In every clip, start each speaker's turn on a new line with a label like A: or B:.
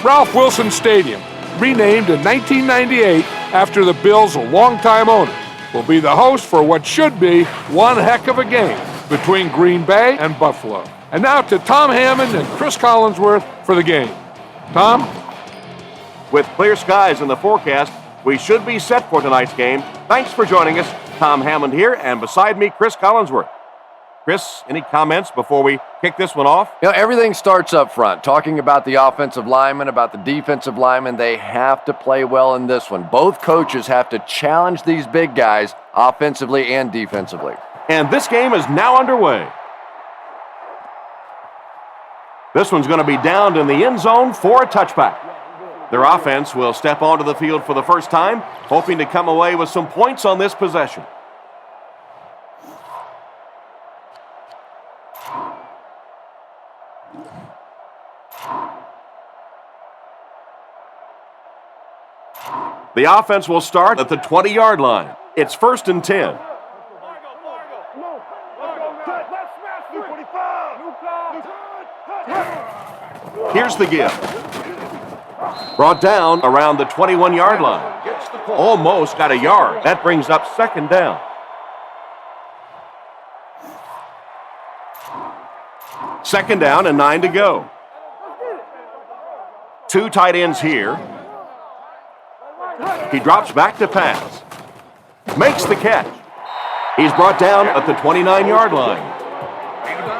A: Ralph Wilson Stadium, renamed in 1998 after the Bills' longtime owner, will be the host for what should be one heck of a game between Green Bay and Buffalo. And now to Tom Hammond and Chris Collinsworth for the game. Tom?
B: With clear skies in the forecast, we should be set for tonight's game. Thanks for joining us. Tom Hammond here, and beside me, Chris Collinsworth. Chris, any comments before we kick this one off?
C: You know, everything starts up front. Talking about the offensive linemen, about the defensive linemen, they have to play well in this one. Both coaches have to challenge these big guys offensively and defensively.
B: And this game is now underway. This one's going to be downed in the end zone for a touchback. Their offense will step onto the field for the first time, hoping to come away with some points on this possession. The offense will start at the 20-yard line. It's 1st and 10. Here's the give. Brought down around the 21-yard line. Almost got a yard. That brings up 2nd down. Second down and 9 to go. 2 tight ends here. He drops back to pass. Makes the catch. He's brought down at the 29-yard line.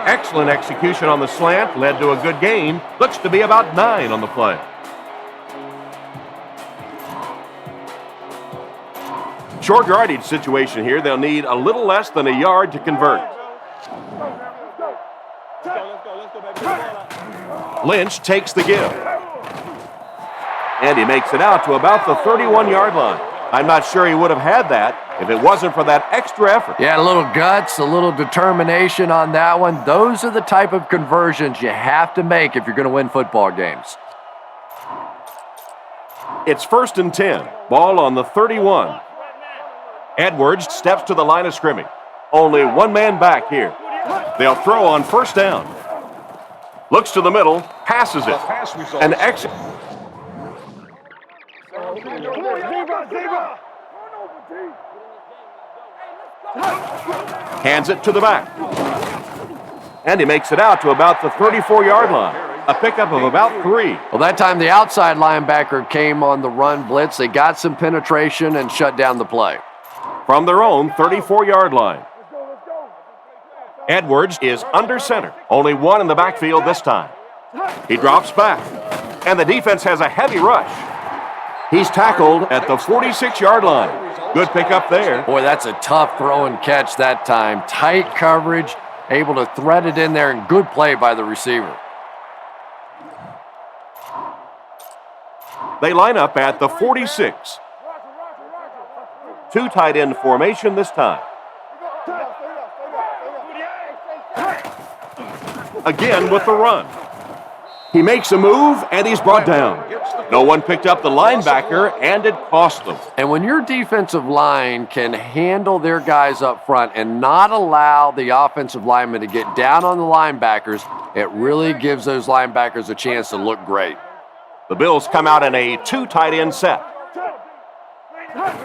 B: Excellent execution on the slant. Led to a good gain. Looks to be about 9 on the play. Short yardage situation here. They'll need a little less than a yard to convert. Lynch takes the give. And he makes it out to about the 31-yard line. I'm not sure he would have had that if it wasn't for that extra effort.
C: Yeah, a little guts, a little determination on that one. Those are the type of conversions you have to make if you're going to win football games.
B: It's 1st and 10. Ball on the 31. Edwards steps to the line of scrimmage. Only one man back here. They'll throw on 1st down. Looks to the middle, passes it. An exit. Hands it to the back. And he makes it out to about the 34-yard line. A pickup of about 3.
C: Well, that time the outside linebacker came on the run blitz. They got some penetration and shut down the play.
B: From their own 34-yard line. Edwards is under center. Only one in the backfield this time. He drops back. And the defense has a heavy rush. He's tackled at the 46-yard line. Good pickup there.
C: Boy, that's a tough throw and catch that time. Tight coverage, able to thread it in there, and good play by the receiver.
B: They line up at the 46. 2 tight end formation this time. Again with the run. He makes a move, and he's brought down. No one picked up the linebacker, and it cost them.
C: And when your defensive line can handle their guys up front and not allow the offensive linemen to get down on the linebackers, it really gives those linebackers a chance to look great.
B: The Bills come out in a 2 tight end set.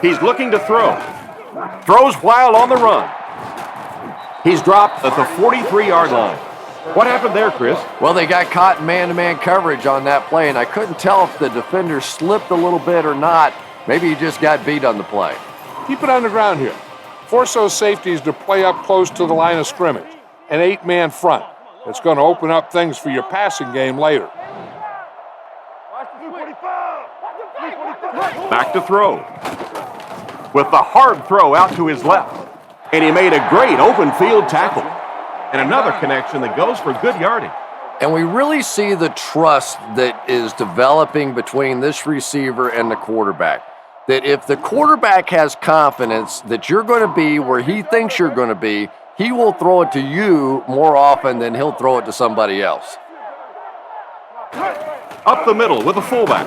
B: He's looking to throw. Throws while on the run. He's dropped at the 43-yard line. What happened there, Chris?
C: Well, they got caught in man-to-man coverage on that play, and I couldn't tell if the defender slipped a little bit or not. Maybe he just got beat on the play.
A: Keep it on the ground here. Force those safeties to play up close to the line of scrimmage. An 8-man front. It's going to open up things for your passing game later.
B: Back to throw. With the hard throw out to his left. And he made a great open field tackle. And another connection that goes for good yardage.
C: And we really see the trust that is developing between this receiver and the quarterback. That if the quarterback has confidence that you're going to be where he thinks you're going to be, he will throw it to you more often than he'll throw it to somebody else.
B: Up the middle with a fullback.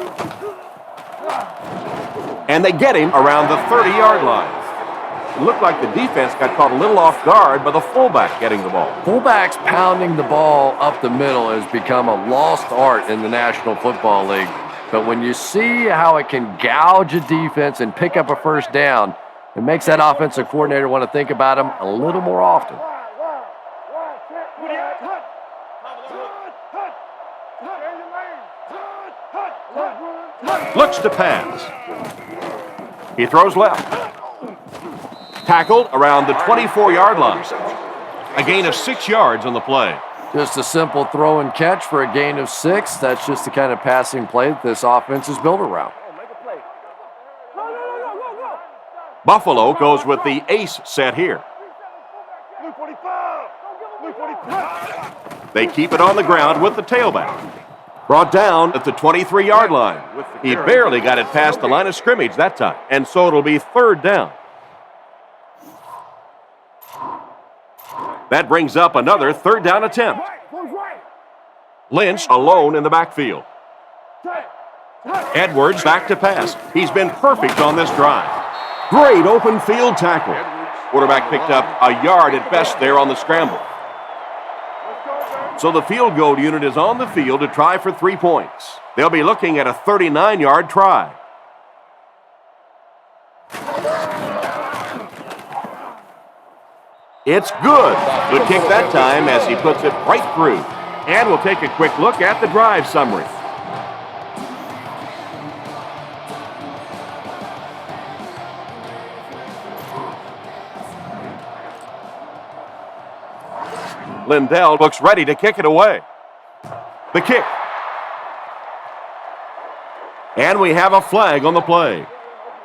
B: And they get him around the 30-yard line. looked like the defense got caught a little off guard by the fullback getting the ball.
C: Fullbacks pounding the ball up the middle has become a lost art in the National Football League. But when you see how it can gouge a defense and pick up a first down, it makes that offensive coordinator want to think about him a little more often.
B: Looks to pass. He throws left. Tackled around the 24-yard line. A gain of 6 yards on the play.
C: Just a simple throw and catch for a gain of 6. That's just the kind of passing play that this offense is built around.
B: Buffalo goes with the ace set here. They keep it on the ground with the tailback. Brought down at the 23-yard line. He barely got it past the line of scrimmage that time, and so it'll be 3rd down. That brings up another 3rd down attempt. Lynch alone in the backfield. Edwards back to pass. He's been perfect on this drive. Great open field tackle. Quarterback picked up a yard at best there on the scramble. So the field goal unit is on the field to try for 3 points. They'll be looking at a 39-yard try. It's good. Good kick that time as he puts it right through. And we'll take a quick look at the drive summary. Lindell looks ready to kick it away. The kick. And we have a flag on the play.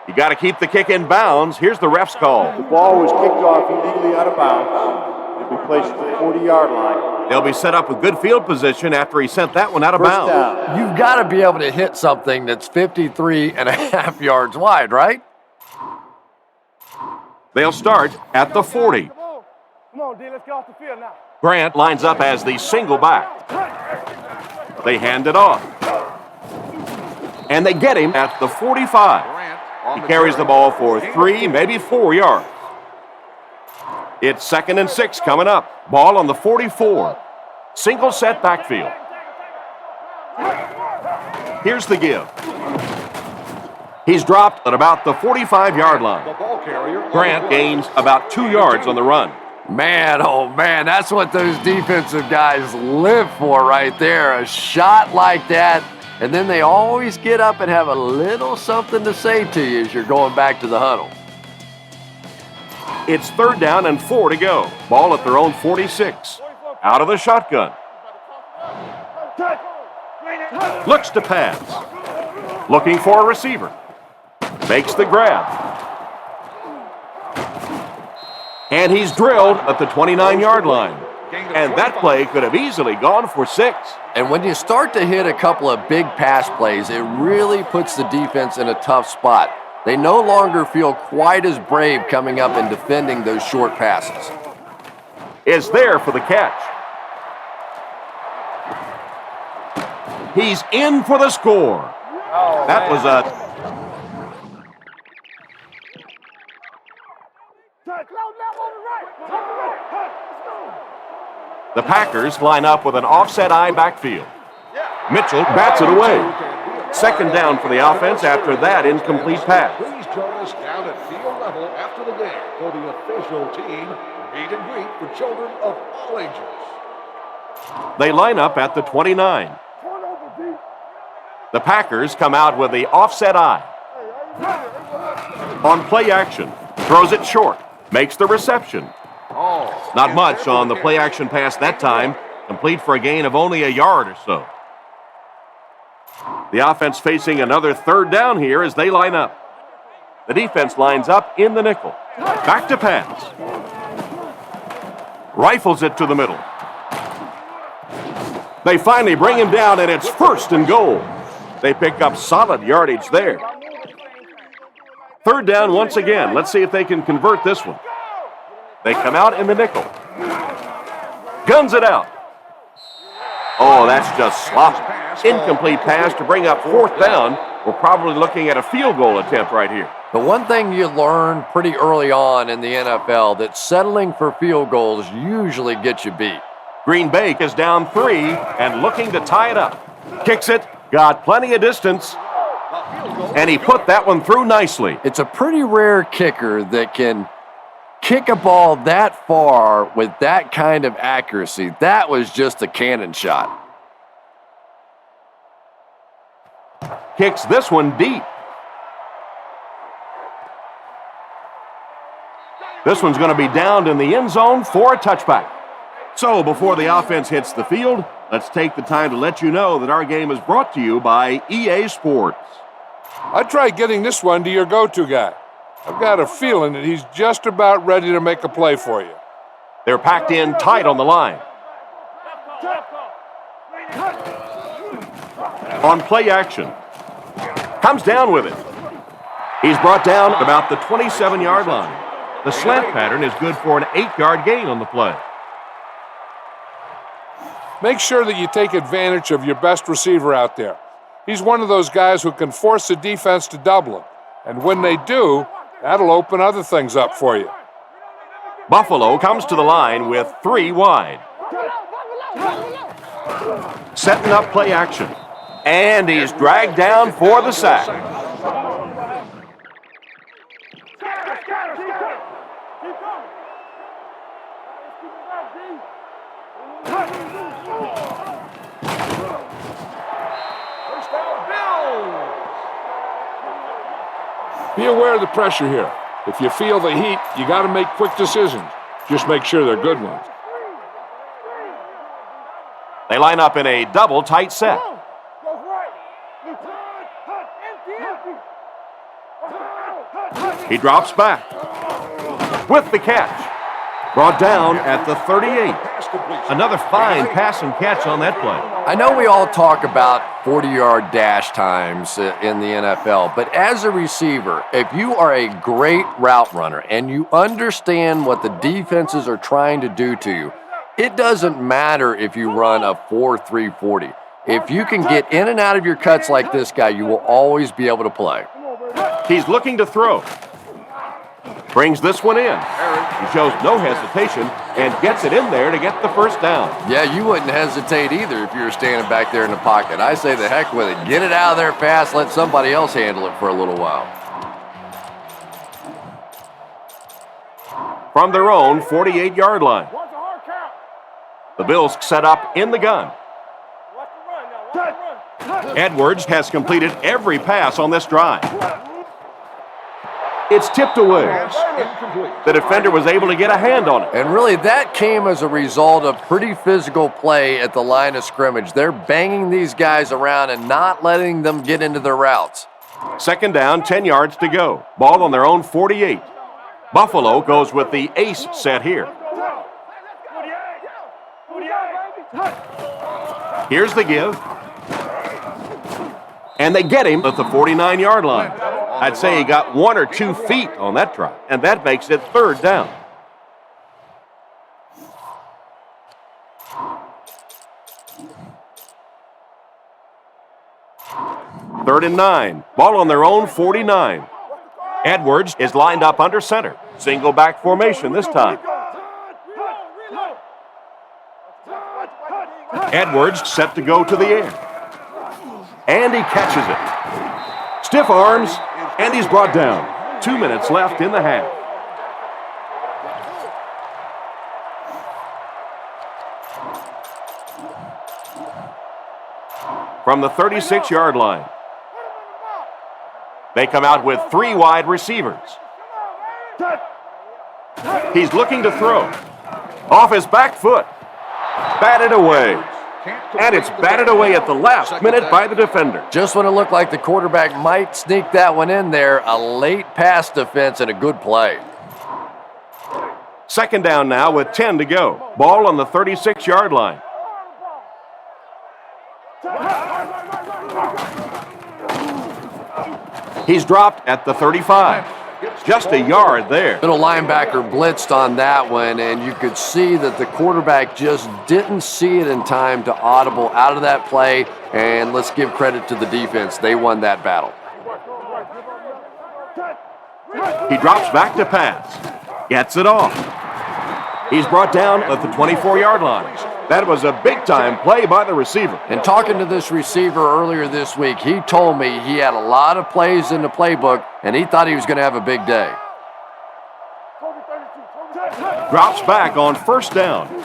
B: You got to keep the kick in bounds. Here's the ref's call.
D: The ball was kicked off illegally out of bounds. It'll be placed at the 40-yard line.
B: They'll be set up with good field position after he sent that one out of bounds.
D: Down.
C: You've got to be able to hit something that's 53.5 yards wide, right?
B: They'll start at the 40.
E: Come on, D, let's get off the field now.
B: Grant lines up as the single back. They hand it off. And they get him at the 45. He carries the ball for 3, maybe 4 yards. It's 2nd and 6 coming up. Ball on the 44. Single set backfield. Here's the give. He's dropped at about the 45-yard line. Grant gains about 2 yards on the run.
C: Man, oh man, that's what those defensive guys live for right there. A shot like that, and then they always get up and have a little something to say to you as you're going back to the huddle.
B: It's 3rd down and 4 to go. Ball at their own 46. Out of the shotgun. Looks to pass. Looking for a receiver. Makes the grab. And he's drilled at the 29-yard line. And that play could have easily gone for 6.
C: And when you start to hit a couple of big pass plays, it really puts the defense in a tough spot. They no longer feel quite as brave coming up and defending those short passes.
B: Is there for the catch. He's in for the score. That was a... The Packers line up with an offset eye backfield. Mitchell bats it away. 2nd down for the offense after that incomplete pass.
F: Please join us down at field level after the game for the official team meet and greet for children of all ages.
B: They line up at the 29. The Packers come out with the offset eye. On play action, throws it short, makes the reception. Not much on the play action pass that time, complete for a gain of only a yard or so. The offense facing another 3rd down here as they line up. The defense lines up in the nickel. Back to pass. Rifles it to the middle. They finally bring him down, and it's 1st and goal. They pick up solid yardage there. 3rd down once again. Let's see if they can convert this one. They come out in the nickel. Guns it out. Oh, that's just sloppy. Incomplete pass to bring up 4th down We're probably looking at a field goal attempt right here.
C: The one thing you learn pretty early on in the NFL that settling for field goals usually gets you beat.
B: Green Bay is down 3 and looking to tie it up. Kicks it, got plenty of distance, and he put that one through nicely.
C: It's a pretty rare kicker that can kick a ball that far with that kind of accuracy. That was just a cannon shot.
B: Kicks this one deep. This one's going to be downed in the end zone for a touchback. So before the offense hits the field, let's take the time to let you know that our game is brought to you by EA Sports.
A: I'd try getting this one to your go-to guy. I've got a feeling that he's just about ready to make a play for you.
B: They're packed in tight on the line. On play action. Comes down with it. He's brought down about the 27-yard line. The slant pattern is good for an 8-yard gain on the play.
A: Make sure that you take advantage of your best receiver out there. He's one of those guys who can force the defense to double him. And when they do, that'll open other things up for you.
B: Buffalo comes to the line with 3 wide. Setting up play action. And he's dragged down for the sack.
A: Be aware of the pressure here. If you feel the heat, you got to make quick decisions. Just make sure they're good ones.
B: They line up in a double tight set. He drops back with the catch. Brought down at the 38. Another fine pass and catch on that play.
C: I know we all talk about 40-yard dash times in the NFL, but as a receiver, if you are a great route runner and you understand what the defenses are trying to do to you, it doesn't matter if you run a 4.3 40. If you can get in and out of your cuts like this guy, you will always be able to play.
B: He's looking to throw. Brings this one in. He shows no hesitation and gets it in there to get the first down.
C: Yeah, you wouldn't hesitate either if you were standing back there in the pocket. I say the heck with it. Get it out of there fast. Let somebody else handle it for a little while.
B: From their own 48-yard line. The Bills set up in the gun. Edwards has completed every pass on this drive. It's tipped away. The defender was able to get a hand on it.
C: And really, that came as a result of pretty physical play at the line of scrimmage. They're banging these guys around and not letting them get into their routes.
B: Second down, 10 yards to go. Ball on their own 48. Buffalo goes with the ace set here. Here's the give. And they get him at the 49-yard line. I'd say he got 1 or 2 feet on that drive, and that makes it third down. Third and 9. Ball on their own 49. Edwards is lined up under center. Single back formation this time. Edwards set to go to the air. And he catches it. Stiff arms, and he's brought down. 2 minutes left in the half. From the 36-yard line. They come out with 3 wide receivers. He's looking to throw. Off his back foot. Batted away. And it's batted away at the last minute by the defender.
C: Just when it looked like the quarterback might sneak that one in there, a late pass defense and a good play.
B: Second down now with 10 to go. Ball on the 36-yard line. He's dropped at the 35. just a yard there.
C: Middle linebacker blitzed on that one, and you could see that the quarterback just didn't see it in time to audible out of that play, and let's give credit to the defense. They won that battle.
B: He drops back to pass. Gets it off. He's brought down at the 24-yard line. That was a big-time play by the receiver.
C: And talking to this receiver earlier this week, he told me he had a lot of plays in the playbook, and he thought he was going to have a big day.
B: Drops back on first down.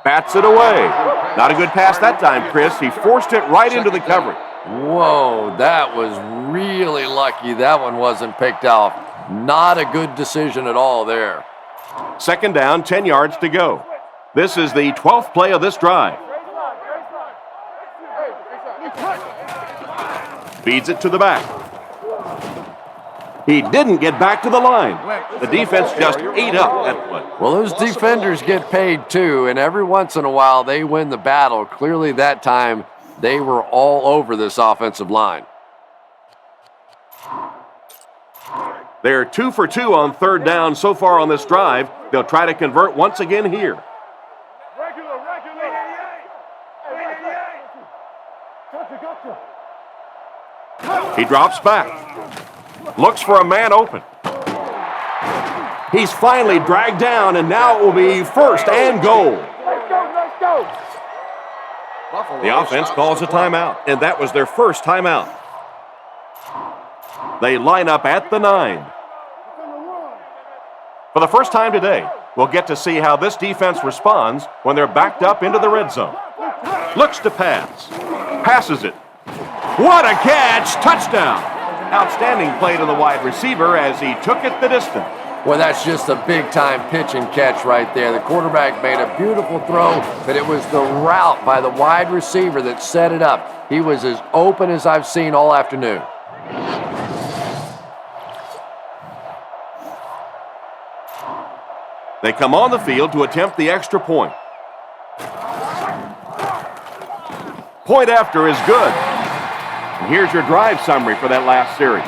B: Bats it away. Not a good pass that time, Chris. He forced it right into the coverage.
C: Whoa, that was really lucky. That one wasn't picked off. Not a good decision at all there.
B: Second down, 10 yards to go. This is the 12th play of this drive. Feeds it to the back. He didn't get back to the line. The defense just ate up that play.
C: Well, those defenders get paid too, and every once in a while they win the battle. Clearly that time they were all over this offensive line.
B: They're 2 for 2 on third down so far on this drive. They'll try to convert once again here. He drops back. Looks for a man open. He's finally dragged down, and now it will be first and goal.
E: Let's go.
B: The offense calls a timeout, and that was their first timeout. They line up at the 9. For the first time today, we'll get to see how this defense responds when they're backed up into the red zone. Looks to pass. Passes it. What a catch! Touchdown! Outstanding play to the wide receiver as he took it the distance.
C: Well, that's just a big-time pitch and catch right there. The quarterback made a beautiful throw, but it was the route by the wide receiver that set it up. He was as open as I've seen all afternoon.
B: They come on the field to attempt the extra point. Point after is good. And here's your drive summary for that last series.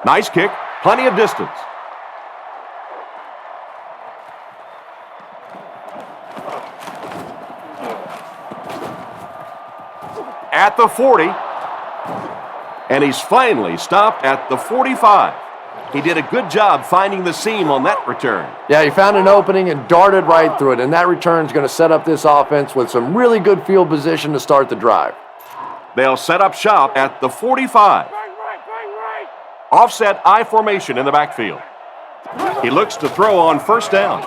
B: Nice kick, plenty of distance. At the 40, and he's finally stopped at the 45. He did a good job finding the seam on that return.
C: Yeah, he found an opening and darted right through it, and that return is going to set up this offense with some really good field position to start the drive.
B: They'll set up shop at the 45. Offset I formation in the backfield. He looks to throw on first down.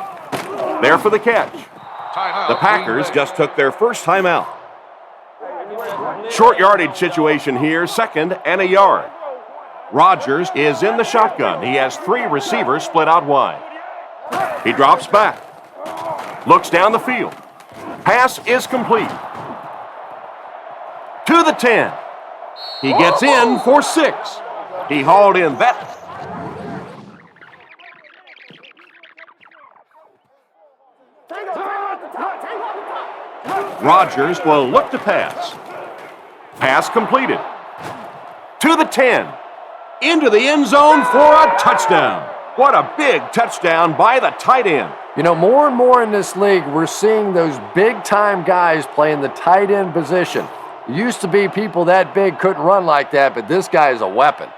B: There for the catch. The Packers just took their first timeout. Short yardage situation here, second and a yard. Rodgers is in the shotgun. He has 3 receivers split out wide. He drops back. Looks down the field. Pass is complete. To the 10. He gets in for 6. He hauled in that. Rodgers will look to pass. Pass completed. To the 10. Into the end zone for a touchdown. What a big touchdown by the tight end.
C: You know, more and more in this league, we're seeing those big-time guys playing the tight end position. It used to be people that big couldn't run like that, but this guy is a weapon.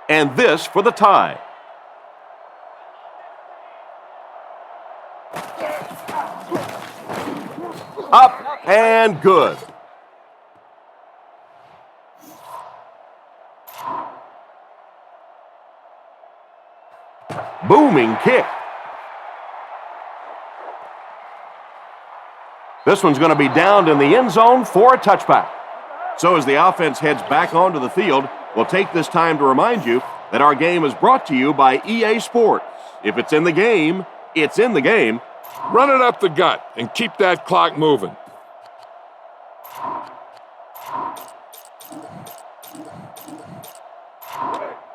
B: And this for the tie. Up and good. Booming kick. This one's going to be downed in the end zone for a touchback. So as the offense heads back onto the field, we'll take this time to remind you that our game is brought to you by EA Sports. If it's in the game, it's in the game.
A: Run it up the gut and keep that clock moving.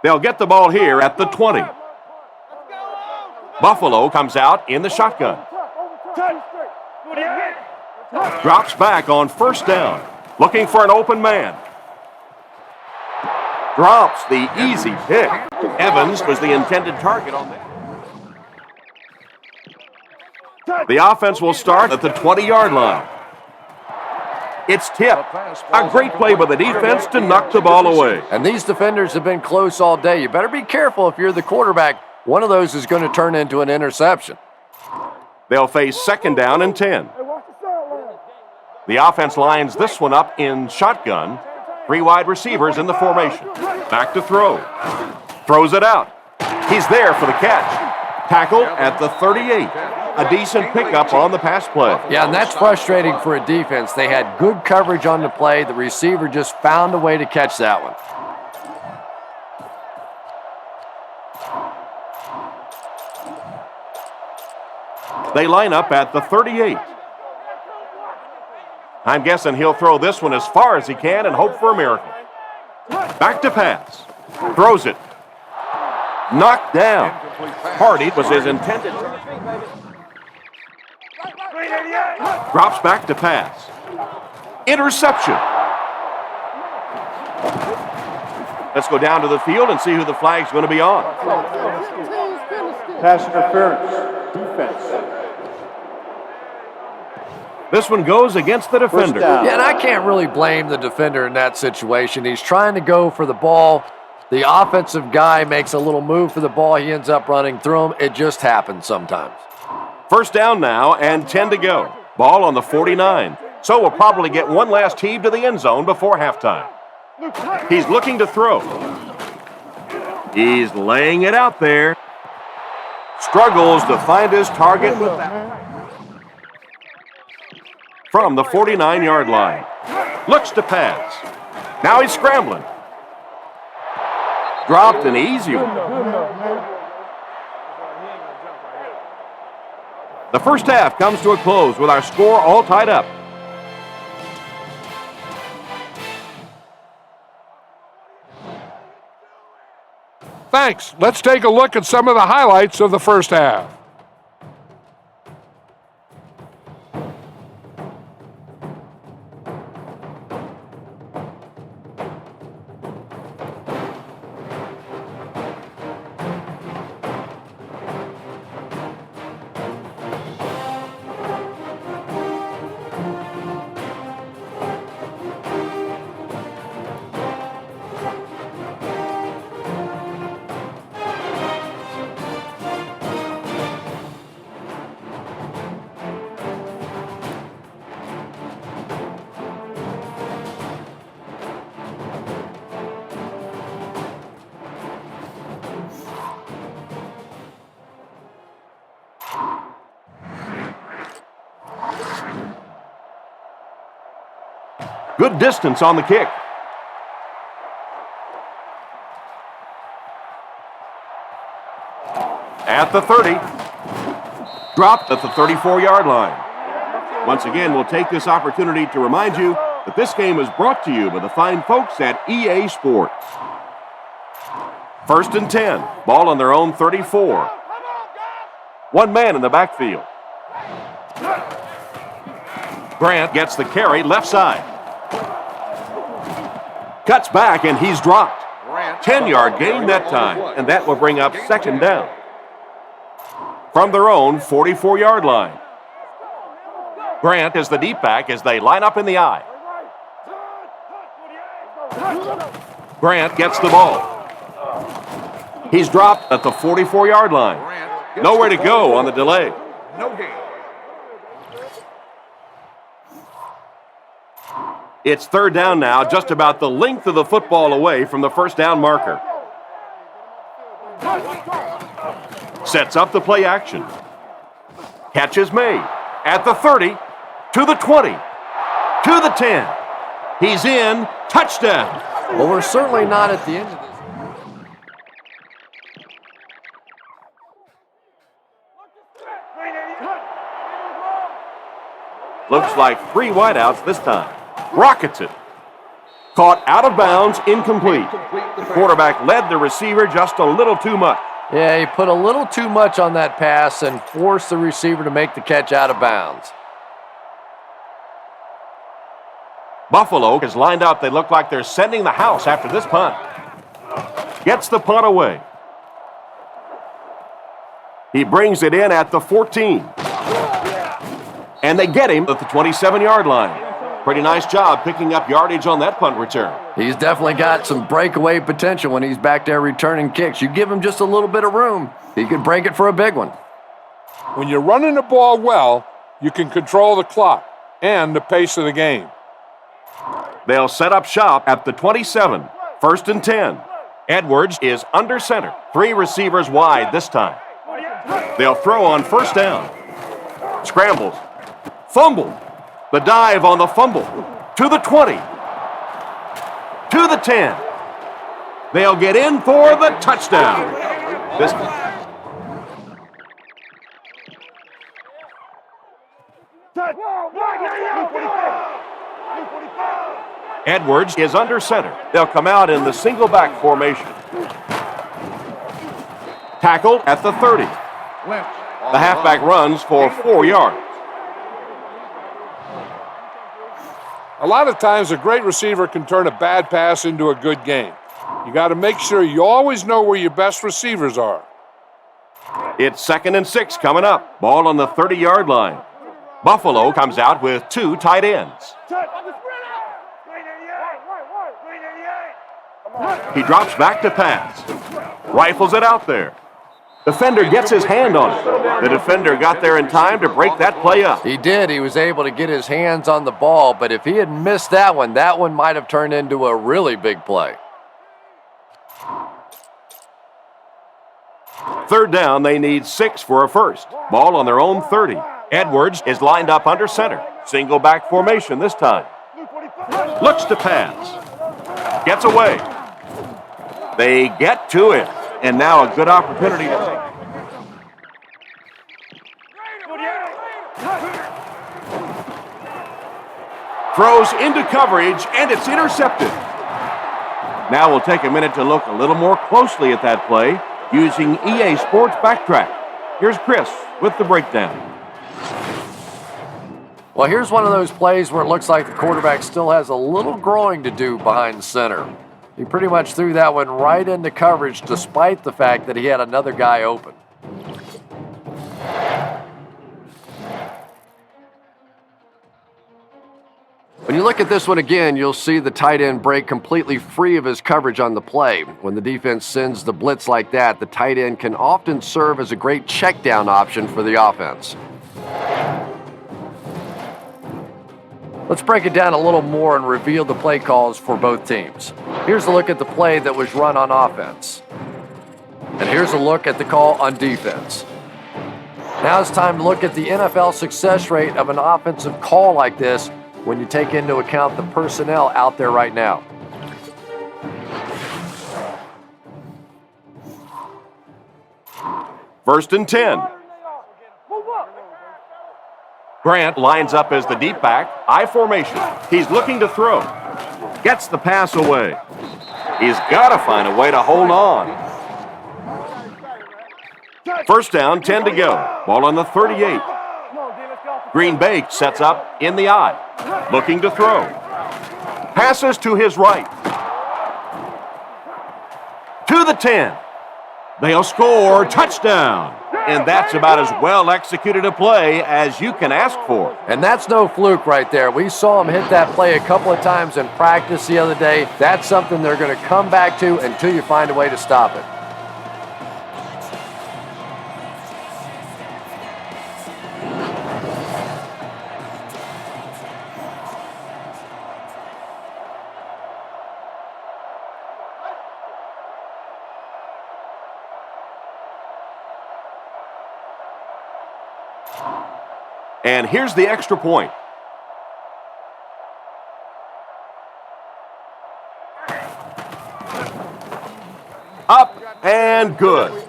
B: They'll get the ball here at the 20. Buffalo comes out in the shotgun. Drops back on first down, looking for an open man. Drops the easy pick. Evans was the intended target on that. The offense will start at the 20-yard line. It's tipped. A great play by the defense to knock the ball away.
C: And these defenders have been close all day. You better be careful if you're the quarterback. One of those is going to turn into an interception.
B: They'll face second down and 10. The offense lines this one up in shotgun. 3 wide receivers in the formation. Back to throw. Throws it out. He's there for the catch. Tackle at the 38. A decent pickup on the pass play.
C: Yeah, and that's frustrating for a defense. They had good coverage on the play. The receiver just found a way to catch that one.
B: They line up at the 38. I'm guessing he'll throw this one as far as he can and hope for a miracle. Back to pass. Throws it. Knocked down. Hardy was his intended. Drops back to pass. Interception. Let's go down to the field and see who the flag's going to be on.
D: Pass interference. Defense.
B: This one goes against the defender.
C: Yeah, and I can't really blame the defender in that situation. He's trying to go for the ball. The offensive guy makes a little move for the ball. He ends up running through him. It just happens sometimes.
B: First down now and 10 to go. Ball on the 49. So we'll probably get one last heave to the end zone before halftime. He's looking to throw. He's laying it out there. Struggles to find his target with that. From the 49-yard line. Looks to pass. Now he's scrambling. Dropped an easy one. The first half comes to a close with our score all tied up.
A: Thanks. Let's take a look at some of the highlights of the first half.
B: Good distance on the kick. At the 30. Dropped at the 34-yard line. Once again, we'll take this opportunity to remind you that this game is brought to you by the fine folks at EA Sports. First and 10. Ball on their own 34. One man in the backfield. Grant gets the carry left side. Cuts back, and he's dropped. 10-yard gain that time, and that will bring up second down. From their own 44-yard line. Grant is the deep back as they line up in the I. Grant gets the ball. He's dropped at the 44-yard line. Nowhere to go on the delay.
F: No gain.
B: It's third down now, just about the length of the football away from the first down marker. Sets up the play action. Catch is made at the 30, to the 20, to the 10. He's in. Touchdown.
C: Well, we're certainly not at the end of this.
B: Looks like 3 wideouts this time. Rockets it. Caught out of bounds, incomplete. The quarterback led the receiver just a little too much.
C: Yeah, he put a little too much on that pass and forced the receiver to make the catch out of bounds.
B: Buffalo is lined up. They look like they're sending the house after this punt. Gets the punt away. He brings it in at the 14. And they get him at the 27-yard line. Pretty nice job picking up yardage on that punt return.
C: He's definitely got some breakaway potential when he's back there returning kicks. You give him just a little bit of room, he could break it for a big one.
A: When you're running the ball well, you can control the clock and the pace of the game.
B: They'll set up shop at the 27. 1st and 10. Edwards is under center. 3 receivers wide this time. They'll throw on 1st down. Scrambles. Fumble. The dive on the fumble. To the 20. To the 10. They'll get in for the touchdown. This Edwards is under center. They'll come out in the single back formation. Tackled at the 30. The halfback runs for 4 yards.
A: A lot of times a great receiver can turn a bad pass into a good game. You got to make sure you always know where your best receivers are.
B: It's 2nd and 6 coming up. Ball on the 30-yard line. Buffalo comes out with 2 tight ends. He drops back to pass. Rifles it out there. Defender gets his hand on it. The defender got there in time to break that play up.
C: He did. He was able to get his hands on the ball, but if he had missed that one might have turned into a really big play.
B: 3rd down, they need 6 for a first. Ball on their own 30. Edwards is lined up under center. Single back formation this time. Looks to pass. Gets away. They get to it. And now a good opportunity to take. Throws into coverage, and it's intercepted. Now we'll take a minute to look a little more closely at that play using EA Sports Backtrack. Here's Chris with the breakdown.
C: Well, here's one of those plays where it looks like the quarterback still has a little growing to do behind center. He pretty much threw that one right into coverage despite the fact that he had another guy open. When you look at this one again, you'll see the tight end break completely free of his coverage on the play. When the defense sends the blitz like that, the tight end can often serve as a great check down option for the offense. Let's break it down a little more and reveal the play calls for both teams. Here's a look at the play that was run on offense. And here's a look at the call on defense. Now it's time to look at the NFL success rate of an offensive call like this when you take into account the personnel out there right now.
B: First and 10. Grant lines up as the deep back, I formation. He's looking to throw. Gets the pass away. He's got to find a way to hold on. First down, 10 to go. Ball on the 38. Green Bay sets up in the I. Looking to throw. Passes to his right. To the 10. They'll score. Touchdown. And that's about as well executed a play as you can ask for.
C: And that's no fluke right there. We saw him hit that play a couple of times in practice the other day. That's something they're going to come back to until you find a way to stop it.
B: And here's the extra point. Up and good.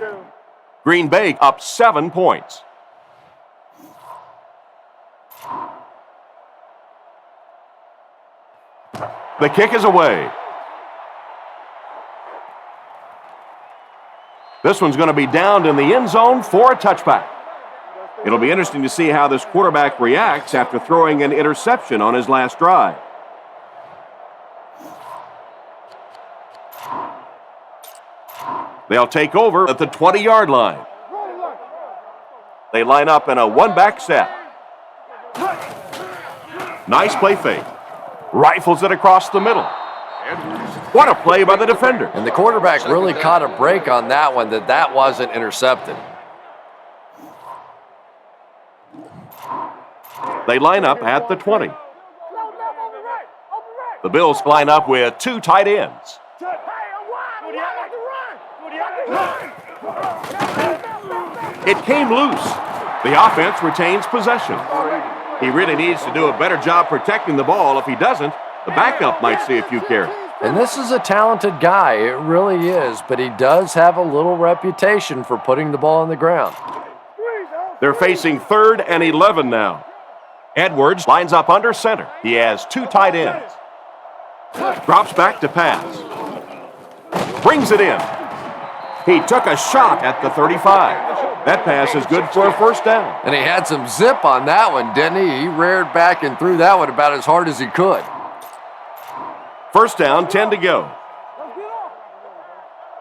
B: Green Bay up 7 points. The kick is away. This one's going to be downed in the end zone for a touchback. It'll be interesting to see how this quarterback reacts after throwing an interception on his last drive. They'll take over at the 20-yard line. They line up in a one-back set. Nice play fake. Rifles it across the middle. What a play by the defender.
C: And the quarterback really caught a break on that one, that wasn't intercepted.
B: They line up at the 20. The Bills line up with two tight ends. It came loose. The offense retains possession. He really needs to do a better job protecting the ball. If he doesn't, the backup might see a few carries.
C: And this is a talented guy, it really is, but he does have a little reputation for putting the ball on the ground.
B: They're facing 3rd and 11 now. Edwards lines up under center. He has two tight ends. Drops back to pass. Brings it in. He took a shot at the 35. That pass is good for a first down.
C: And he had some zip on that one, didn't he? He reared back and threw that one about as hard as he could.
B: First down, 10 to go.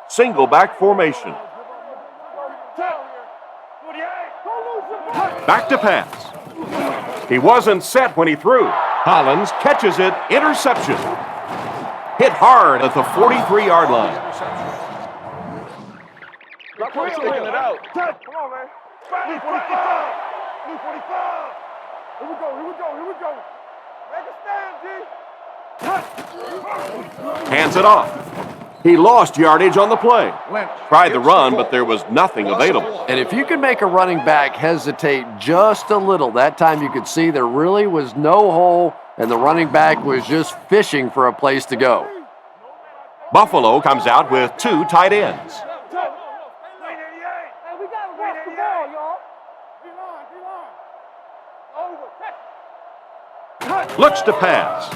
B: Single back formation. Back to pass. He wasn't set when he threw. Hollins catches it. Interception. Hit hard at the 43-yard line.
E: Sticking it out. Come on, man. 45. 45. Here we go. Make a stand, G.
B: Hands it off. He lost yardage on the play. Tried the run, but there was nothing available.
C: And if you could make a running back hesitate just a little, that time you could see there really was no hole, and the running back was just fishing for a place to go.
B: Buffalo comes out with two tight ends. Looks to pass.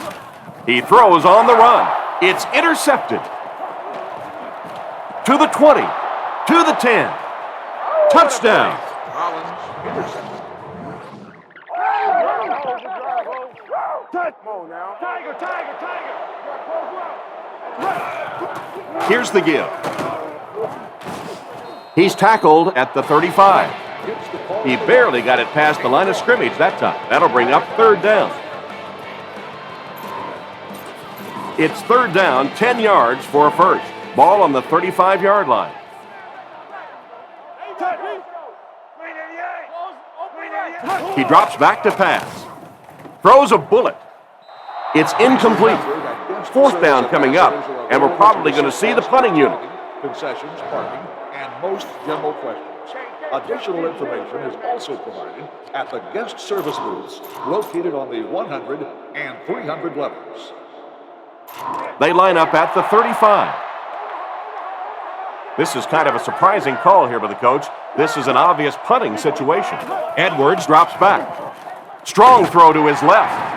B: He throws on the run. It's intercepted. To the 20. To the 10. Touchdown. Here's the give. He's tackled at the 35. He barely got it past the line of scrimmage that time. That'll bring up third down. It's third down, 10 yards for a first. Ball on the 35-yard line. He drops back to pass. Throws a bullet. It's incomplete. Fourth down coming up, and we're probably going to see the punting unit.
F: Concessions, parking, and most general questions. Additional information is also provided at the guest service booths located on the 100 and 300 levels.
B: They line up at the 35. This is kind of a surprising call here by the coach. This is an obvious punting situation. Edwards drops back. Strong throw to his left.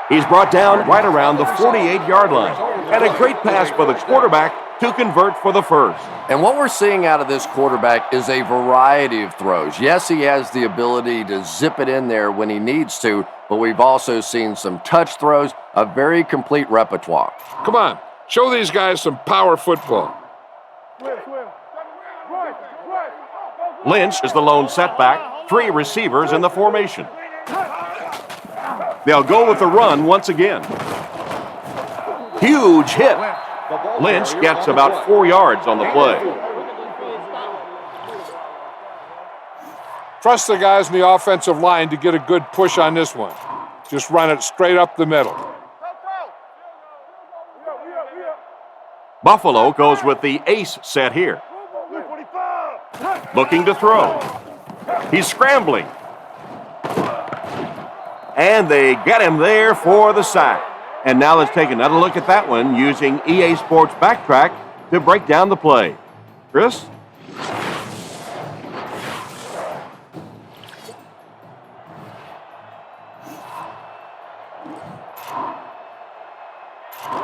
B: He's brought down right around the 48-yard line. And a great pass by the quarterback to convert for the first.
C: And what we're seeing out of this quarterback is a variety of throws. Yes, he has the ability to zip it in there when he needs to, but we've also seen some touch throws, a very complete repertoire.
A: Come on, show these guys some power football.
B: Lynch is the lone setback. Three receivers in the formation. They'll go with the run once again. Huge hit. Lynch gets about 4 yards on the play.
A: Trust the guys in the offensive line to get a good push on this one. Just run it straight up the middle.
B: Buffalo goes with the ace set here. Looking to throw. He's scrambling. And they get him there for the sack. And now let's take another look at that one using EA Sports Backtrack to break down the play. Chris?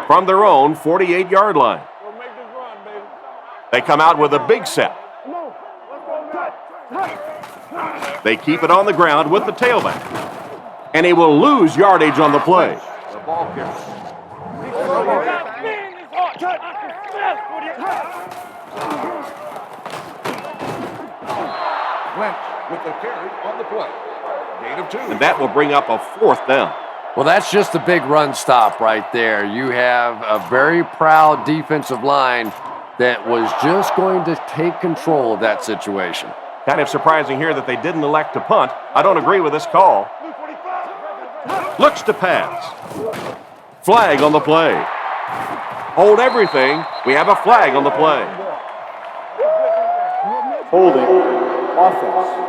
B: from their own 48-yard line.
E: Go make this run, baby.
B: They come out with a big set.
E: Come on. Let's go.
B: They keep it on the ground with the tailback. And he will lose yardage on the play.
F: The ball carrier. Lynch with the carry on the play. Gain of 2.
B: And that will bring up a 4th down.
C: Well, that's just a big run stop right there. You have a very proud defensive line that was just going to take control of that situation.
B: Kind of surprising here that they didn't elect to punt. I don't agree with this call. Looks to pass. Flag on the play. Hold everything. We have a flag on the play.
D: Holding. Offense.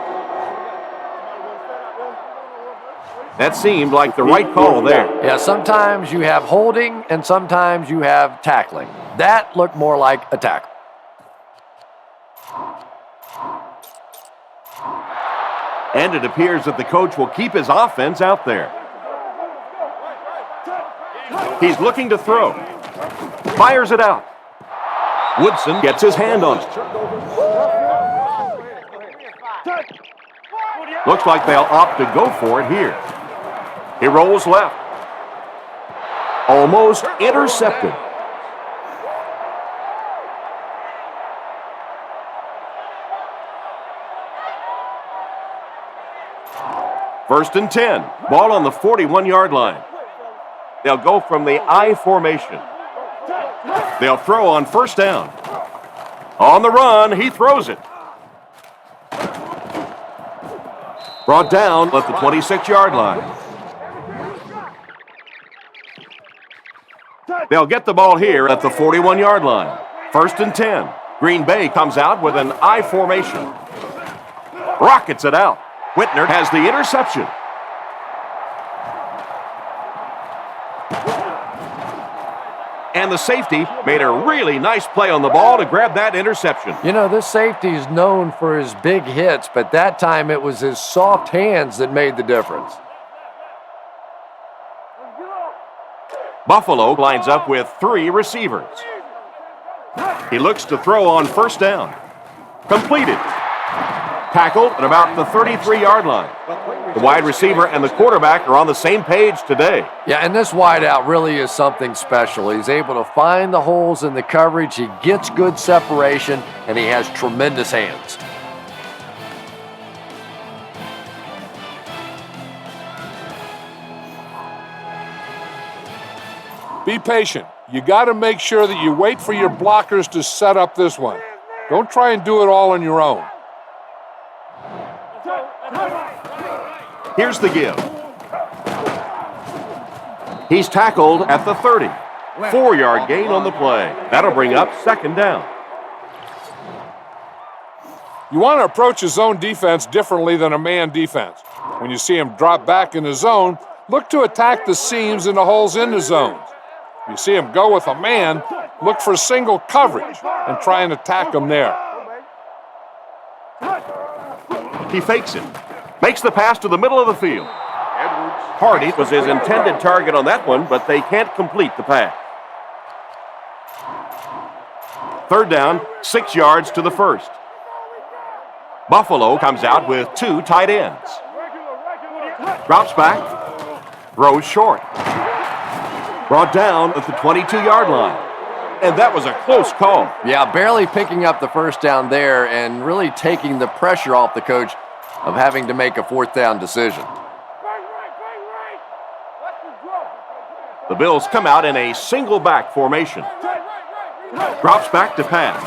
B: That seemed like the right call there.
C: Yeah, sometimes you have holding and sometimes you have tackling. That looked more like a tackle.
B: And it appears that the coach will keep his offense out there. He's looking to throw. Fires it out. Woodson gets his hand on it. Looks like they'll opt to go for it here. He rolls left. Almost intercepted. First and 10. Ball on the 41-yard line. They'll go from the I formation. They'll throw on first down. On the run, he throws it. Brought down at the 26-yard line. They'll get the ball here at the 41-yard line. First and 10. Green Bay comes out with an I formation. Rockets it out. Whitner has the interception. And the safety made a really nice play on the ball to grab that interception.
C: You know, this safety is known for his big hits, but that time it was his soft hands that made the difference.
B: Buffalo lines up with 3 receivers. He looks to throw on first down. Completed. Tackled at about the 33-yard line. The wide receiver and the quarterback are on the same page today.
C: Yeah, and this wideout really is something special. He's able to find the holes in the coverage. He gets good separation, and he has tremendous hands.
A: Be patient. You got to make sure that you wait for your blockers to set up this one. Don't try and do it all on your own.
B: Here's the give. He's tackled at the 30. 4-yard gain on the play. That'll bring up second down.
A: You want to approach a zone defense differently than a man defense. When you see him drop back in the zone, look to attack the seams and the holes in the zones. You see him go with a man, look for single coverage and try and attack him there.
B: He fakes it. Makes the pass to the middle of the field. Hardy was his intended target on that one, but they can't complete the pass. Third down, 6 yards to the first. Buffalo comes out with 2 tight ends. Drops back, throws short. Brought down at the 22-yard line. And that was a close call.
C: Yeah, barely picking up the first down there and really taking the pressure off the coach of having to make a fourth down decision.
B: The Bills come out in a single back formation. Drops back to pass.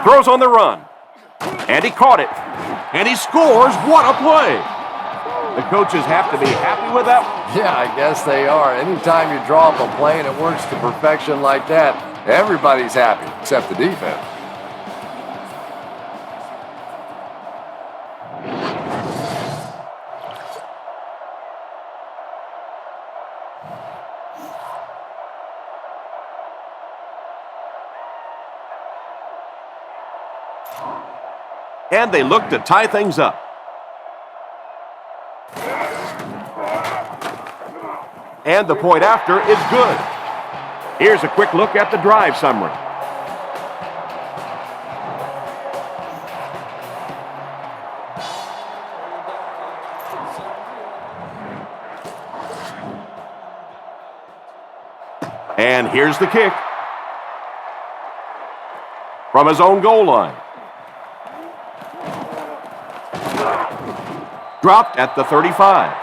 B: Throws on the run. And he caught it. And he scores. What a play. The coaches have to be happy with that one.
C: Yeah, I guess they are. Anytime you draw up a play and it works to perfection like that, everybody's happy except the defense.
B: And they look to tie things up. And the point after is good. Here's a quick look at the drive summary. And here's the kick. From his own goal line. Dropped at the 35.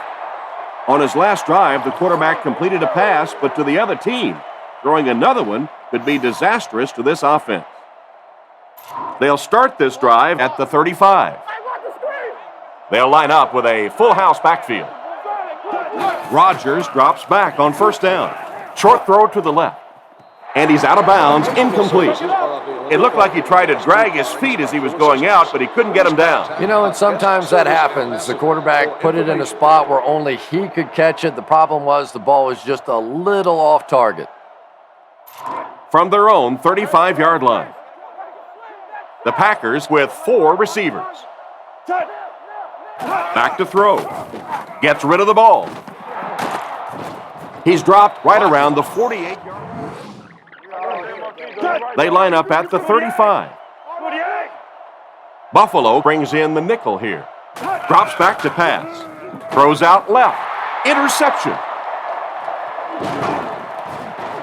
B: On his last drive, the quarterback completed a pass, but to the other team. Throwing another one could be disastrous to this offense. They'll start this drive at the 35. They'll line up with a full house backfield. Rodgers drops back on first down. Short throw to the left. And he's out of bounds, incomplete. It looked like he tried to drag his feet as he was going out, but he couldn't get him down.
C: You know, and sometimes that happens. The quarterback put it in a spot where only he could catch it. The problem was the ball was just a little off target.
B: From their own 35-yard line. The Packers with 4 receivers. Back to throw. Gets rid of the ball. He's dropped right around the 48-yard line. They line up at the 35. Buffalo brings in the nickel here. Drops back to pass. Throws out left. Interception.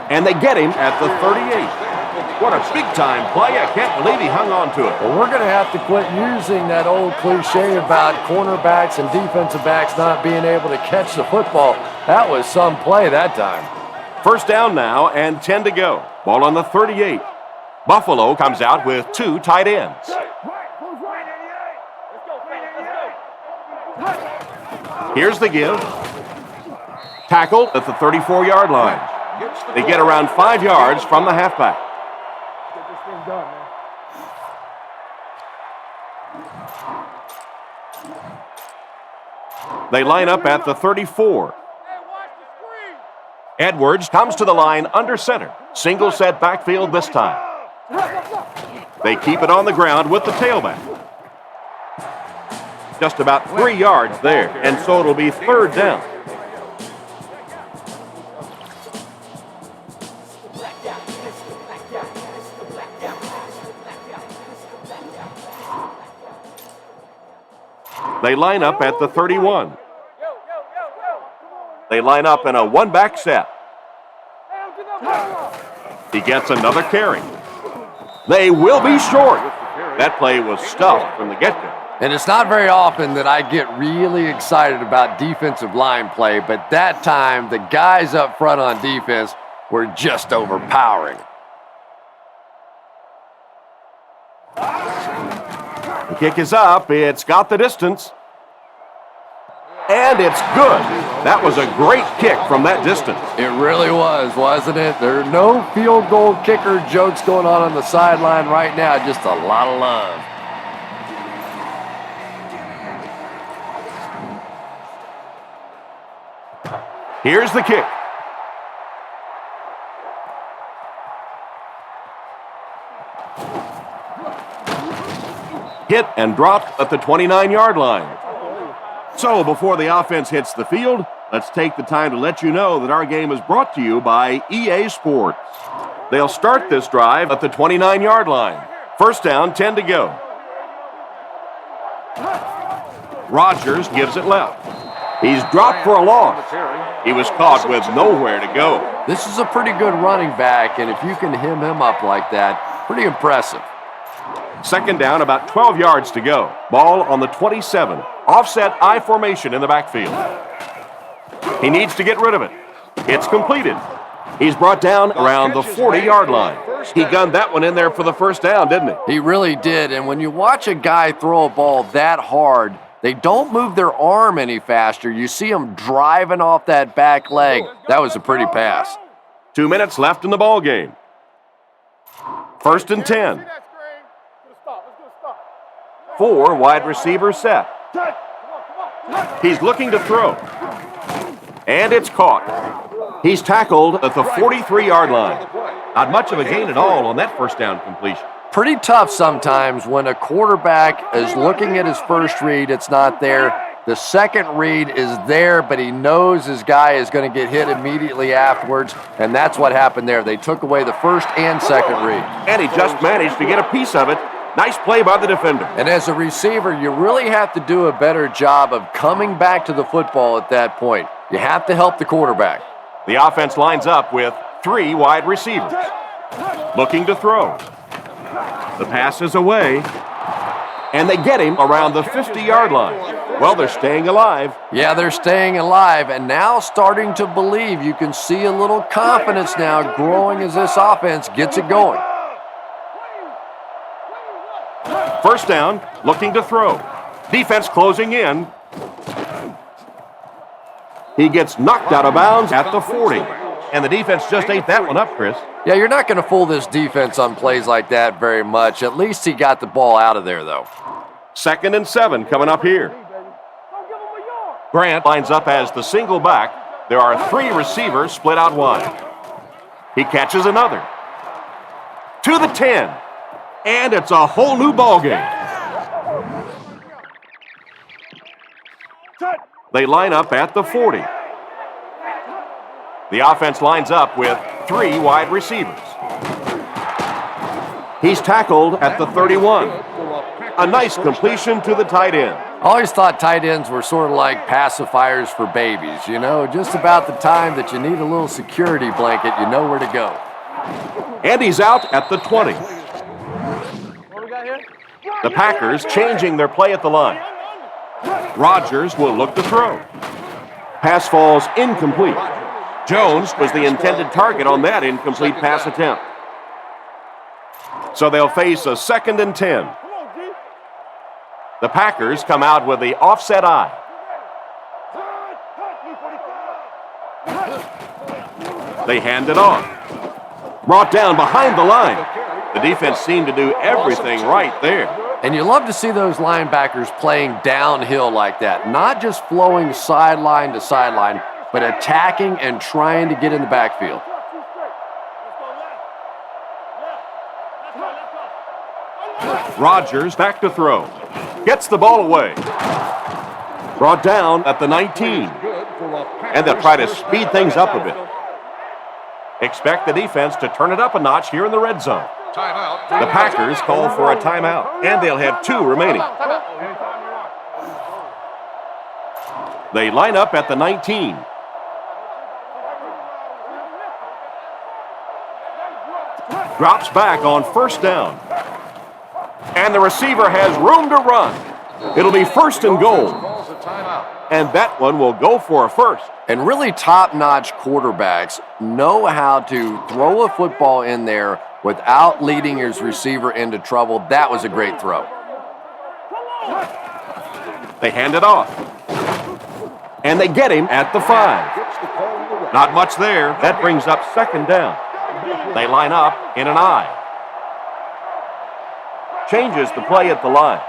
B: And they get him at the 38. What a big-time play. I can't believe he hung on to it.
C: Well, we're going to have to quit using that old cliche about cornerbacks and defensive backs not being able to catch the football. That was some play that time.
B: First down now and 10 to go. Ball on the 38. Buffalo comes out with 2 tight ends. Here's the give. Tackled at the 34-yard line. They get around 5 yards from the halfback. They line up at the 34. Edwards comes to the line under center. Single set backfield this time. They keep it on the ground with the tailback. Just about 3 yards there, and so it'll be third down. They line up at the 31. They line up in a one-back set. He gets another carry. They will be short. That play was stuffed from the get-go.
C: And it's not very often that I get really excited about defensive line play, but that time the guys up front on defense were just overpowering.
B: The kick is up. It's got the distance. And it's good. That was a great kick from that distance.
C: It really was, wasn't it? There are no field goal kicker jokes going on the sideline right now. Just a lot of love.
B: Here's the kick. Hit and dropped at the 29-yard line. So before the offense hits the field, let's take the time to let you know that our game is brought to you by EA Sports. They'll start this drive at the 29-yard line. First down, 10 to go. Rodgers gives it left. He's dropped for a loss. He was caught with nowhere to go.
C: This is a pretty good running back, and if you can hem him up like that, pretty impressive.
B: Second down, about 12 yards to go. Ball on the 27. Offset I formation in the backfield. He needs to get rid of it. It's completed. He's brought down around the 40-yard line. He gunned that one in there for the first down, didn't he?
C: He really did, and when you watch a guy throw a ball that hard, they don't move their arm any faster. You see them driving off that back leg. That was a pretty pass.
B: 2 minutes left in the ball game. First and 10. 4 wide receivers set. He's looking to throw. And it's caught. He's tackled at the 43-yard line. Not much of a gain at all on that first down completion.
C: Pretty tough sometimes when a quarterback is looking at his first read, it's not there. The second read is there, but he knows his guy is going to get hit immediately afterwards, and that's what happened there. They took away the first and second read.
B: And he just managed to get a piece of it. Nice play by the defender.
C: And as a receiver, you really have to do a better job of coming back to the football at that point. You have to help the quarterback.
B: The offense lines up with 3 wide receivers. Looking to throw. The pass is away. And they get him around the 50-yard line. Well, they're staying alive.
C: Yeah, they're staying alive and now starting to believe. You can see a little confidence now growing as this offense gets it going.
B: First down, looking to throw. Defense closing in. He gets knocked out of bounds at the 40. And the defense just ate that one up, Chris.
C: Yeah, you're not going to fool this defense on plays like that very much. At least he got the ball out of there, though.
B: 2nd and 7 coming up here. Grant lines up as the single back. There are 3 receivers split out wide. He catches another. To the 10. And it's a whole new ball game. They line up at the 40. The offense lines up with 3 wide receivers. He's tackled at the 31. A nice completion to the tight end.
C: I always thought tight ends were sort of like pacifiers for babies. You know, just about the time that you need a little security blanket, you know where to go.
B: And he's out at the 20. The Packers changing their play at the line. Rodgers will look to throw. Pass falls incomplete. Jones was the intended target on that incomplete pass attempt. So they'll face a 2nd and 10. The Packers come out with the offset eye. They hand it off. Brought down behind the line. The defense seemed to do everything right there.
C: And you love to see those linebackers playing downhill like that, not just flowing sideline to sideline, but attacking and trying to get in the backfield.
B: Rodgers back to throw. Gets the ball away. Brought down at the 19. And they'll try to speed things up a bit. Expect the defense to turn it up a notch here in the red zone. The Packers call for a timeout, and they'll have 2 remaining. They line up at the 19. Drops back on first down. And the receiver has room to run. It'll be 1st and goal. And that one will go for a first.
C: And really top-notch quarterbacks know how to throw a football in there without leading his receiver into trouble. That was a great throw.
B: They hand it off. And they get him at the 5. Not much there. That brings up 2nd down. They line up in an I. Changes the play at the line.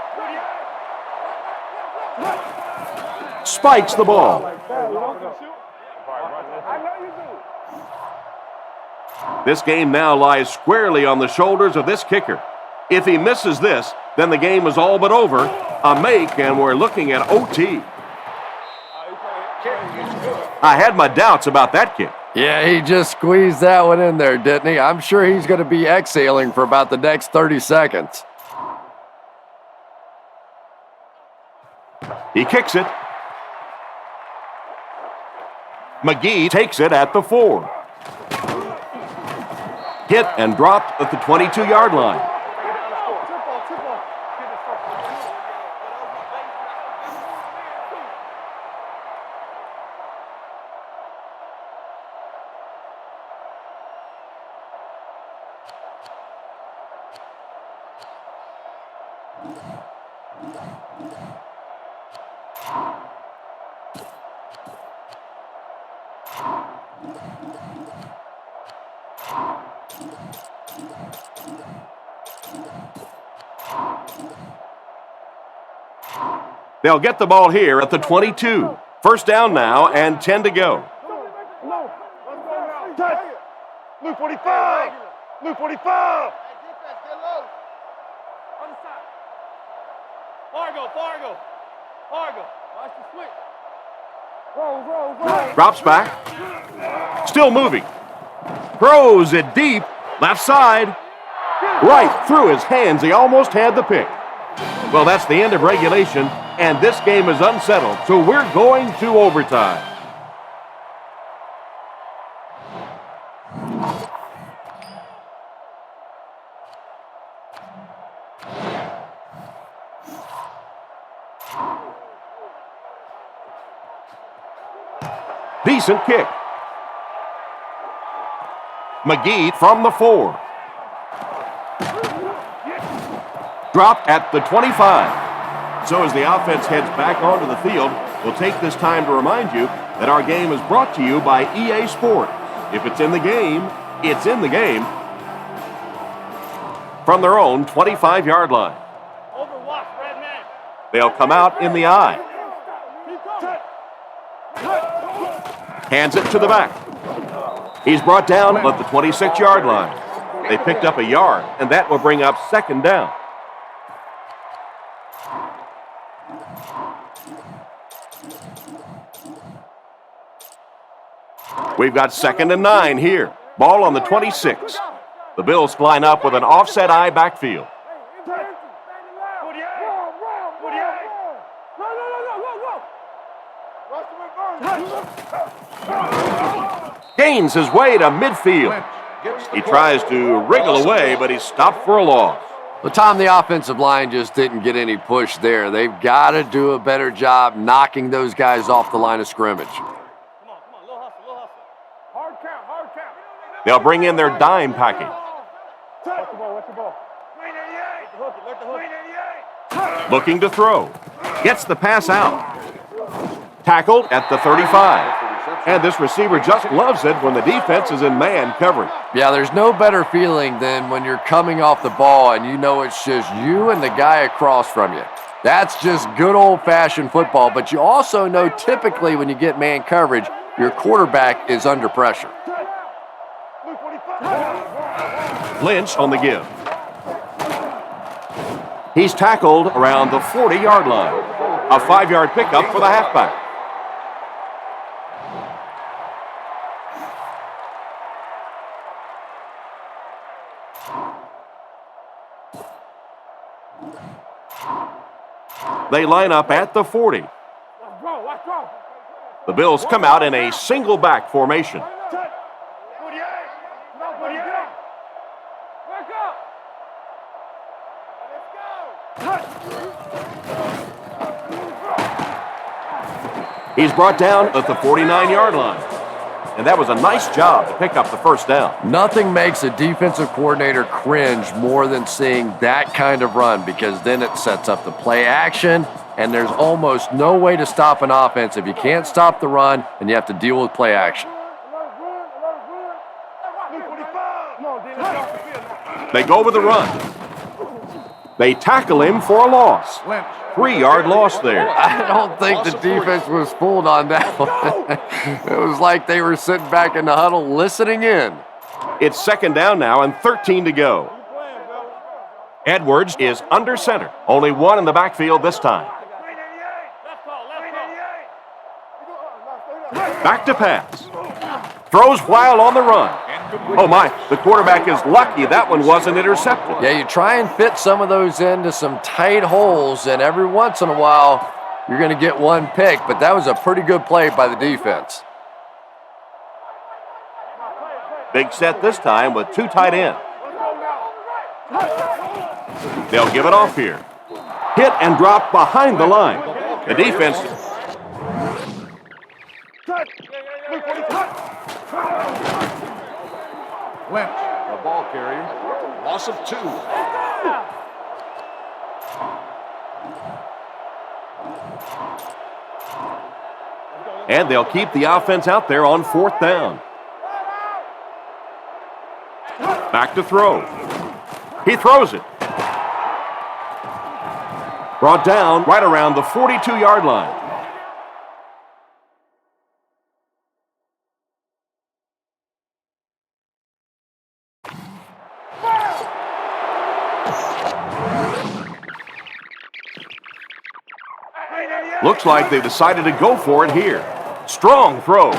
B: Spikes the ball. This game now lies squarely on the shoulders of this kicker. If he misses this, then the game is all but over. A make, and we're looking at OT. I had my doubts about that kick.
C: Yeah, he just squeezed that one in there, didn't he? I'm sure he's going to be exhaling for about the next 30 seconds.
B: He kicks it. McGee takes it at the 4. Hit and dropped at the 22-yard line. They'll get the ball here at the 22. First down now and 10 to go.
E: Luke 45. Luke 45. Fargo.
B: Drops back. Still moving. Throws it deep. Left side. Right through his hands. He almost had the pick. Well, that's the end of regulation, and this game is unsettled, so we're going to overtime. Decent kick. McGee from the 4. Drop at the 25. So as the offense heads back onto the field, we'll take this time to remind you that our game is brought to you by EA Sports. If it's in the game, it's in the game. From their own 25-yard line. They'll come out in the eye. Hands it to the back. He's brought down at the 26-yard line. They picked up a yard, and that will bring up second down. We've got 2nd and 9 here. Ball on the 26. The Bills line up with an offset eye backfield. Gains his way to midfield. He tries to wriggle away, but he's stopped for a loss.
C: Well, Tom, the offensive line just didn't get any push there. They've got to do a better job knocking those guys off the line of scrimmage.
B: They'll bring in their dime package. Looking to throw. Gets the pass out. Tackled at the 35. And this receiver just loves it when the defense is in man coverage.
C: Yeah, there's no better feeling than when you're coming off the ball and you know it's just you and the guy across from you. That's just good old-fashioned football, but you also know typically when you get man coverage, your quarterback is under pressure.
B: Lynch on the give. He's tackled around the 40-yard line. A 5-yard pickup for the halfback. They line up at the 40. The Bills come out in a single back formation. He's brought down at the 49-yard line. And that was a nice job to pick up the first down.
C: Nothing makes a defensive coordinator cringe more than seeing that kind of run, because then it sets up the play action, and there's almost no way to stop an offense if you can't stop the run and you have to deal with play action.
B: They go with the run. They tackle him for a loss. 3-yard loss there.
C: I don't think the defense was fooled on that one. It was like they were sitting back in the huddle listening in.
B: It's second down now and 13 to go. Edwards is under center. Only one in the backfield this time. Back to pass. Throws while on the run. Oh my, the quarterback is lucky that one wasn't intercepted.
C: Yeah, you try and fit some of those into some tight holes, and every once in a while you're going to get one pick, but that was a pretty good play by the defense.
B: Big set this time with 2 tight ends. They'll give it off here. Hit and drop behind the line. The defense.
F: Lynch, the ball carrier, loss of 2.
B: And they'll keep the offense out there on 4th down. Back to throw. He throws it. Brought down right around the 42-yard line. Looks like they decided to go for it here. Strong throw.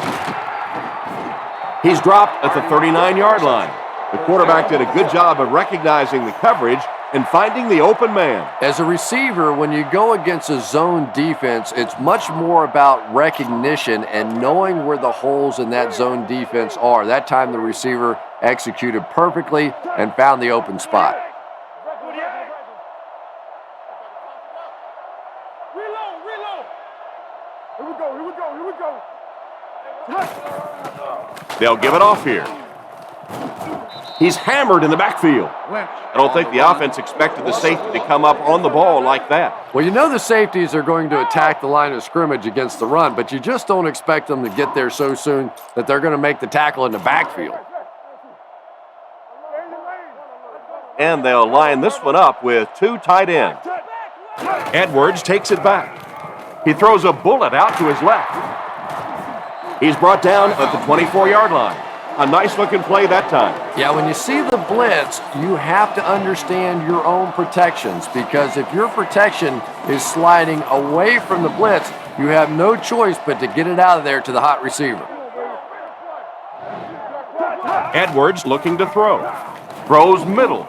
B: He's dropped at the 39-yard line. The quarterback did a good job of recognizing the coverage and finding the open man.
C: As a receiver, when you go against a zone defense, it's much more about recognition and knowing where the holes in that zone defense are. That time the receiver executed perfectly and found the open spot.
B: They'll give it off here. He's hammered in the backfield. I don't think the offense expected the safety to come up on the ball like that.
C: Well, you know the safeties are going to attack the line of scrimmage against the run, but you just don't expect them to get there so soon that they're going to make the tackle in the backfield.
B: And they'll line this one up with two tight ends. Edwards takes it back. He throws a bullet out to his left. He's brought down at the 24-yard line. A nice-looking play that time.
C: Yeah, when you see the blitz, you have to understand your own protections, because if your protection is sliding away from the blitz, you have no choice but to get it out of there to the hot receiver.
B: Edwards looking to throw. Throws middle.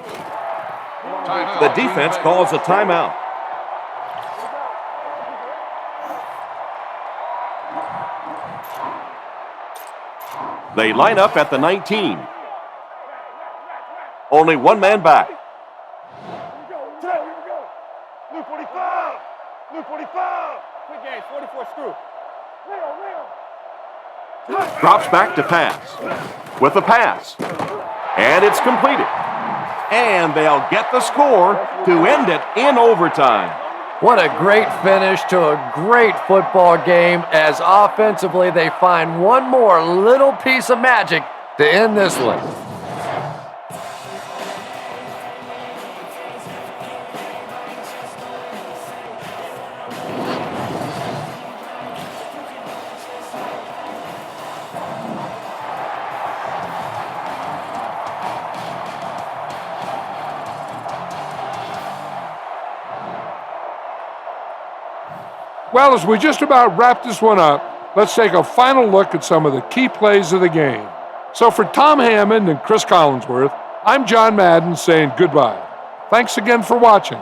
B: The defense calls a timeout. They line up at the 19. Only one man back.
E: Blue 45. Blue 45. Quick game, 44 screw.
B: Drops back to pass. With the pass. And it's completed. And they'll get the score to end it in overtime.
C: What a great finish to a great football game, as offensively they find one more little piece of magic to end this one.
A: Well, as we just about wrap this one up, let's take a final look at some of the key plays of the game. So for Tom Hammond and Chris Collinsworth, I'm John Madden saying goodbye. Thanks again for watching.